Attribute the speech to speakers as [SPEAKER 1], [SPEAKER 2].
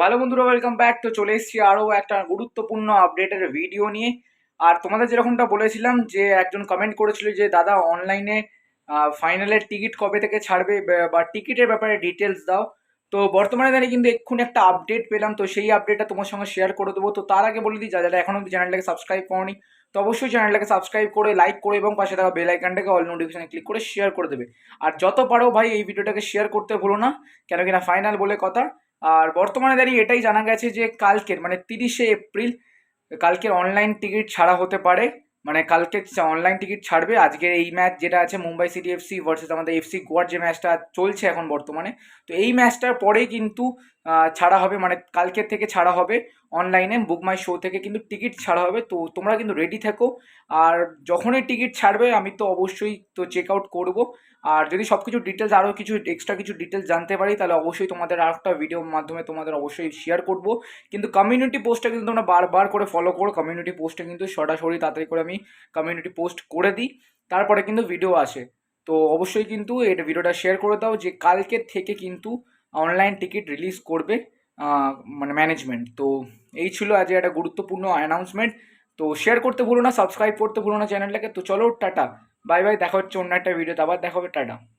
[SPEAKER 1] Hello বন্ধুরা, welcome back. তো চলে এসেছি আরও একটা গুরুত্বপূর্ণ আপডেটের ভিডিও নিয়ে। আর তোমাদের যেরকমটা বলেছিলাম যে একজন কমেন্ট করেছিল যে দাদা অনলাইনে ফাইনালের টিকিট কবে থেকে ছাড়বে বা টিকিটের ব্যাপারে ডিটেলস দাও। তো বর্তমানে দাঁড়িয়ে কিন্তু এক্ষুনি একটা আপডেট পেলাম, তো সেই আপডেটটা তোমার সঙ্গে শেয়ার করে দেবো। তো তার আগে বলে দিই, যারা এখনো অব্দি চ্যানেলটাকে সাবস্ক্রাইব করনি তো অবশ্যই চ্যানেলটাকে সাবস্ক্রাইব করে লাইক করে এবং পাশে থাকা বেল আইকনটাকে অল নোটিফিকেশনে ক্লিক করে শেয়ার করে দেবে। আর যত পারো ভাই এই ভিডিওটাকে শেয়ার করতে ভুলো না, কেন কিনা ফাইনাল বলে কথা। আর বর্তমানে দাঁড়িয়ে এটাই জানা গেছে যে কালকের মানে 30শে এপ্রিল কালকের অনলাইন টিকিট ছাড়া হতে পারে। মানে কালকে অনলাইন টিকিট ছাড়বে। আজকের এই ম্যাচ যেটা আছে মুম্বাই সিটি এফসি ভার্সেস আমাদের এফসি গোয়ার, যে ম্যাচটা চলছে এখন বর্তমানে, তো এই ম্যাচটার পরেই কিন্তু ছাড়া হবে। মানে কালকের থেকে ছাড়া হবে অনলাইনে, বুক মাই শো থেকে কিন্তু টিকিট ছাড়া হবে। তো তোমরা কিন্তু রেডি থেকো। আর যখনই টিকিট ছাড়বে আমি তো অবশ্যই তো চেক আউট করবো। আর যদি সব কিছু ডিটেলস আরও কিছু এক্সট্রা কিছু ডিটেলস জানতে পারি তাহলে অবশ্যই তোমাদের আর একটা ভিডিওর মাধ্যমে তোমাদের অবশ্যই শেয়ার করবো। কিন্তু কমিউনিটি পোস্টটা কিন্তু তোমরা বারবার করে ফলো করো। কমিউনিটি পোস্টে কিন্তু সরাসরি তাড়াতাড়ি করে আমি কমিউনিটি পোস্ট করে দিই, তারপরে কিন্তু ভিডিও আসে। তো অবশ্যই কিন্তু এটা ভিডিওটা শেয়ার করে দাও যে কালকের থেকে কিন্তু অনলাইন টিকিট রিলিজ করবে মানে ম্যানেজমেন্ট। তো এই ছিল আজ একটা গুরুত্বপূর্ণ অ্যানাউন্সমেন্ট। তো শেয়ার করতে ভুলো না, সাবস্ক্রাইব করতে ভুলো না চ্যানেলটাকে। তো চলো টাটা, বাই বাই, দেখা হচ্ছে অন্য একটা ভিডিওতে, আবার দেখা হবে, টাটা।